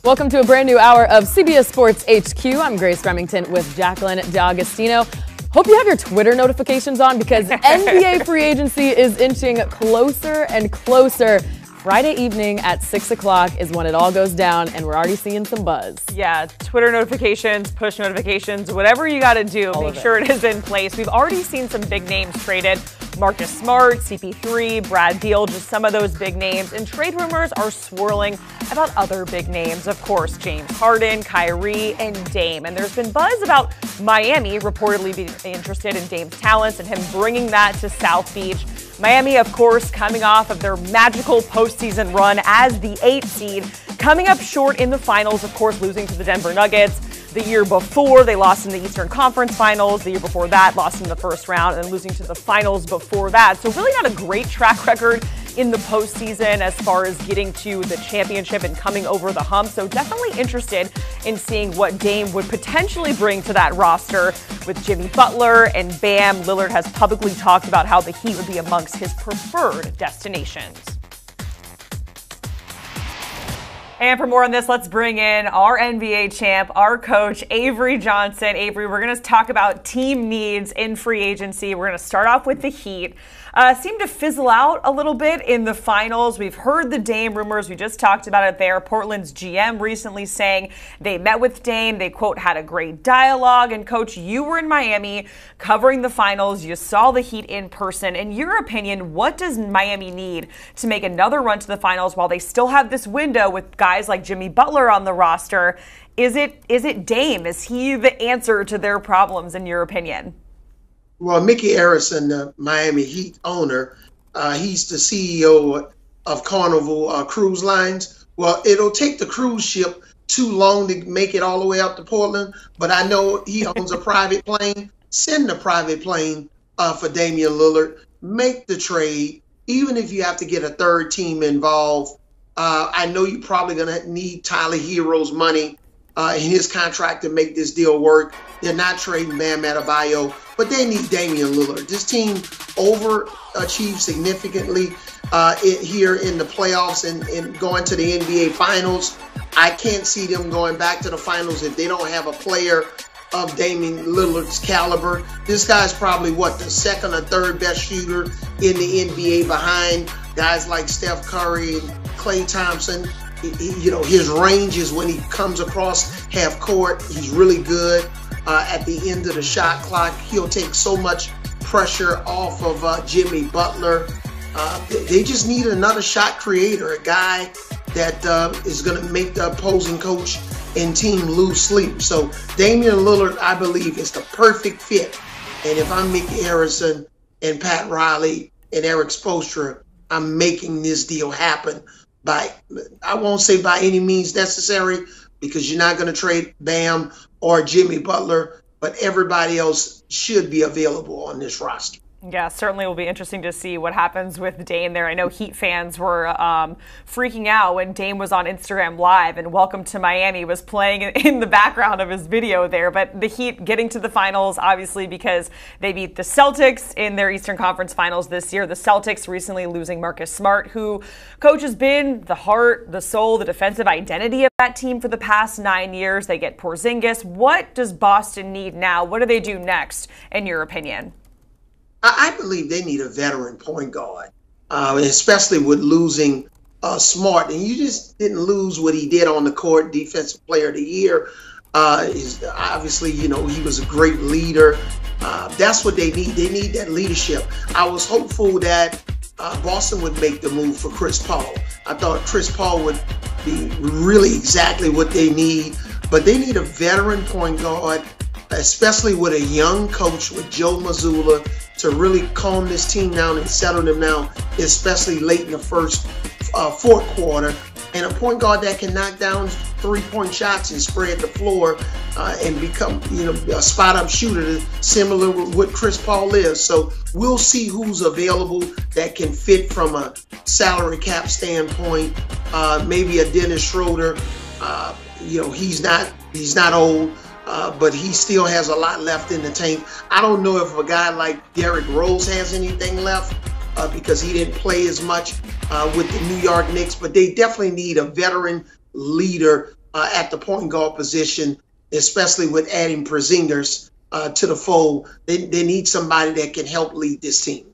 Welcome to a brand new hour of CBS Sports HQ. I'm Grace Remington with Jacqueline D'Agostino. Hope you have your Twitter notifications on because NBA free agency is inching closer and closer. Friday evening at 6 o'clock is when it all goes down, and we're already seeing some buzz. Yeah, Twitter notifications, push notifications, whatever you got to do, make sure it is in place. We've already seen some big names traded. Marcus Smart, CP3, Brad Beal, just some of those big names. And trade rumors are swirling about other big names. Of course, James Harden, Kyrie, and Dame. And there's been buzz about Miami reportedly being interested in Dame's talents and him bringing that to South Beach. Miami, of course, coming off of their magical postseason run as the 8th seed, coming up short in the finals, of course, losing to the Denver Nuggets. The year before, they lost in the Eastern Conference Finals. The year before that, lost in the first round and losing to the finals before that. So really not a great track record in the postseason as far as getting to the championship and coming over the hump. So definitely interested in seeing what Dame would potentially bring to that roster with Jimmy Butler and Bam. Lillard has publicly talked about how the Heat would be amongst his preferred destinations. And for more on this, let's bring in our NBA champ, our coach, Avery Johnson. Avery, we're going to talk about team needs in free agency. We're going to start off with the Heat. Seemed to fizzle out a little bit in the finals. We've heard the Dame rumors. We just talked about it there. Portland's GM recently saying they met with Dame. They, quote, had a great dialogue. And, Coach, you were in Miami covering the finals. You saw the Heat in person. In your opinion, what does Miami need to make another run to the finals while they still have this window with guys like Jimmy Butler on the roster? Is it Dame? Is he the answer to their problems, in your opinion? Well, Mickey Arison, the Miami Heat owner, he's the CEO of Carnival Cruise Lines. Well, it'll take the cruise ship too long to make it all the way out to Portland, but I know he owns a private plane. Send a private plane for Damian Lillard. Make the trade, even if you have to get a third team involved. I know you're probably going to need Tyler Hero's money in his contract to make this deal work. They're not trading Bam Adebayo, but they need Damian Lillard. This team overachieved significantly here in the playoffs and going to the NBA Finals. I can't see them going back to the finals if they don't have a player of Damian Lillard's caliber. This guy's probably, the second or third best shooter in the NBA behind guys like Steph Curry and Klay Thompson. His range is when he comes across half court. He's really good at the end of the shot clock. He'll take so much pressure off of Jimmy Butler. They just need another shot creator, a guy that is going to make the opposing coach and team lose sleep. So Damian Lillard, I believe, is the perfect fit. And if I'm Mickey Arison and Pat Riley and Eric Spoelstra, I'm making this deal happen. I won't say by any means necessary, because you're not going to trade Bam or Jimmy Butler, but everybody else should be available on this roster. Yeah, certainly will be interesting to see what happens with Dame there. I know Heat fans were freaking out when Dame was on Instagram Live and Welcome to Miami was playing in the background of his video there. But the Heat getting to the finals, obviously, because they beat the Celtics in their Eastern Conference Finals this year. The Celtics recently losing Marcus Smart, who, Coach, has been the heart, the soul, the defensive identity of that team for the past 9 years. They get Porzingis. What does Boston need now? What do they do next, in your opinion? I believe they need a veteran point guard, especially with losing Smart. And you just didn't lose what he did on the court, Defensive Player of the Year. Obviously, he was a great leader. That's what they need. They need that leadership. I was hopeful that Boston would make the move for Chris Paul. I thought Chris Paul would be really exactly what they need. But they need a veteran point guard, especially with a young coach with Joe Mazzulla, to really calm this team down and settle them down, especially late in the fourth quarter. And a point guard that can knock down three-point shots and spread the floor and become, a spot-up shooter, similar to what Chris Paul is. So we'll see who's available that can fit from a salary cap standpoint. Maybe a Dennis Schroeder. He's not old. But he still has a lot left in the tank. I don't know if a guy like Derrick Rose has anything left because he didn't play as much with the New York Knicks, but they definitely need a veteran leader at the point guard position, especially with adding Porzingis to the fold. They need somebody that can help lead this team.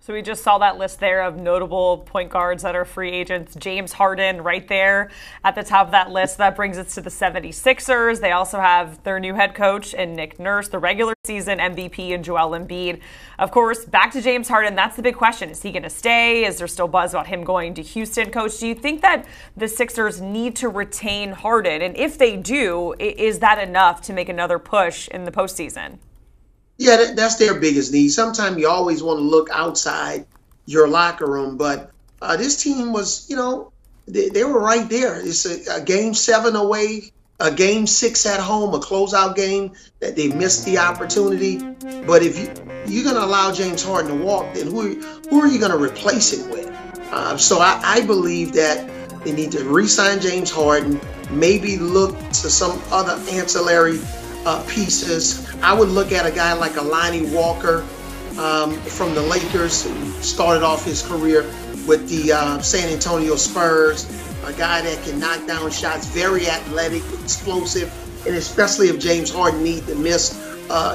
So we just saw that list there of notable point guards that are free agents. James Harden right there at the top of that list. That brings us to the 76ers. They also have their new head coach and Nick Nurse, the regular season MVP, and Joel Embiid. Of course, back to James Harden. That's the big question. Is he going to stay? Is there still buzz about him going to Houston? Coach, do you think that the Sixers need to retain Harden? And if they do, is that enough to make another push in the postseason? Yeah, that's their biggest need. Sometimes you always want to look outside your locker room, but this team was, they were right there. It's a game 7 away, a game 6 at home, a closeout game that they missed the opportunity. But if you're going to allow James Harden to walk, then who are you going to replace it with? So I believe that they need to re-sign James Harden, maybe look to some other ancillary pieces. I would look at a guy like a Lonnie Walker from the Lakers, who started off his career with the San Antonio Spurs, a guy that can knock down shots, very athletic, explosive, and especially if James Harden needs to miss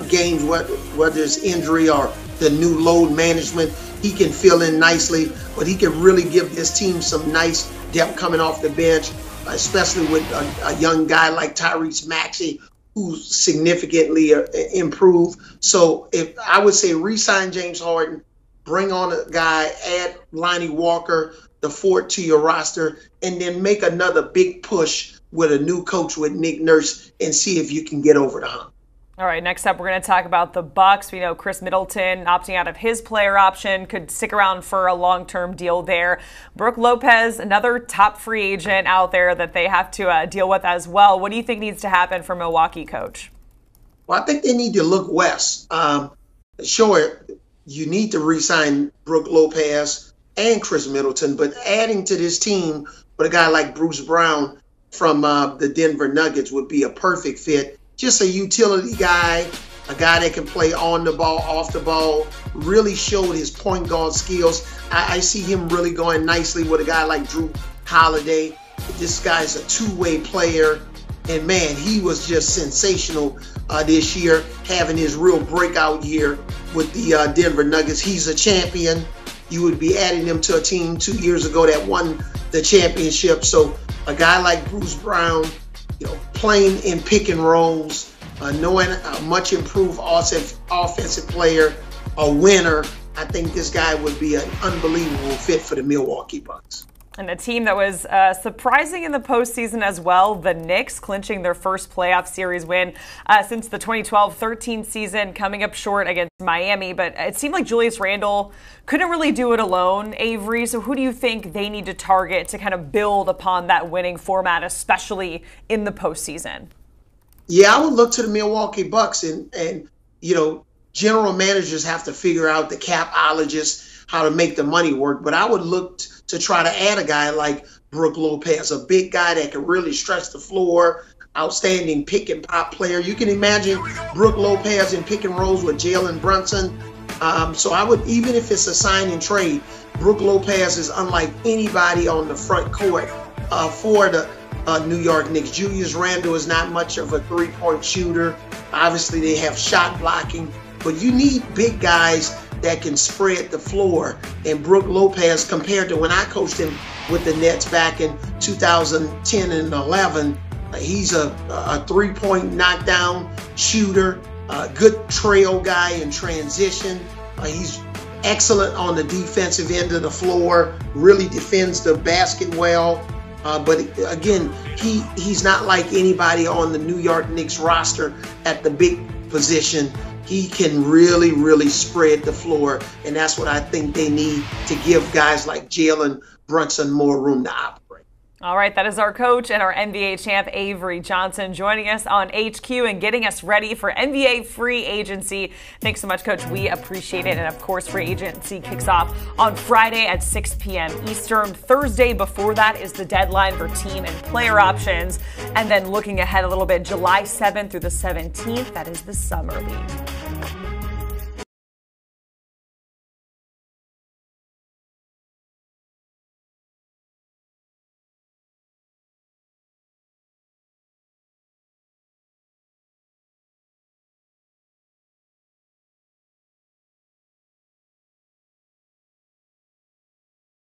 games, whether it's injury or the new load management, he can fill in nicely, but he can really give this team some nice depth coming off the bench, especially with a young guy like Tyrese Maxey, who significantly improved. So if I would say re-sign James Harden, bring on a guy, add Lonnie Walker, the fourth to your roster, and then make another big push with a new coach with Nick Nurse and see if you can get over the hump. All right, next up, we're going to talk about the Bucks. We know Chris Middleton opting out of his player option, could stick around for a long-term deal there. Brook Lopez, another top free agent out there that they have to deal with as well. What do you think needs to happen for Milwaukee, Coach? Well, I think they need to look west. Sure, you need to re-sign Brook Lopez and Chris Middleton, but adding to this team with a guy like Bruce Brown from the Denver Nuggets would be a perfect fit. Just a utility guy, a guy that can play on the ball, off the ball, really showed his point guard skills. I see him really going nicely with a guy like Jrue Holiday. This guy's a two-way player, and man, he was just sensational this year, having his real breakout year with the Denver Nuggets. He's a champion. You would be adding him to a team 2 years ago that won the championship. So a guy like Bruce Brown, playing in pick and rolls, knowing a much improved offensive player, a winner, I think this guy would be an unbelievable fit for the Milwaukee Bucks. And a team that was surprising in the postseason as well, the Knicks, clinching their first playoff series win since the 2012-13 season, coming up short against Miami. But it seemed like Julius Randle couldn't really do it alone, Avery. So who do you think they need to target to kind of build upon that winning format, especially in the postseason? Yeah, I would look to the Milwaukee Bucks, and general managers have to figure out the capologists, how to make the money work. But I would look to try to add a guy like Brook Lopez, a big guy that can really stretch the floor, outstanding pick and pop player. You can imagine Brook Lopez in pick and rolls with Jalen Brunson. So I would, even if it's a sign and trade, Brook Lopez is unlike anybody on the front court for the New York Knicks. Julius Randle is not much of a three-point shooter. Obviously, they have shot blocking, but you need big guys that can spread the floor. And Brook Lopez, compared to when I coached him with the Nets back in 2010 and 11, he's a three-point knockdown shooter, a good trail guy in transition. He's excellent on the defensive end of the floor, really defends the basket well. But again, he's not like anybody on the New York Knicks roster at the big position. He can really, really spread the floor, and that's what I think they need to give guys like Jalen Brunson more room to operate. All right, that is our coach and our NBA champ, Avery Johnson, joining us on HQ and getting us ready for NBA free agency. Thanks so much, Coach. We appreciate it. And, of course, free agency kicks off on Friday at 6 p.m. Eastern. Thursday before that is the deadline for team and player options. And then looking ahead a little bit, July 7th through the 17th, that is the Summer League.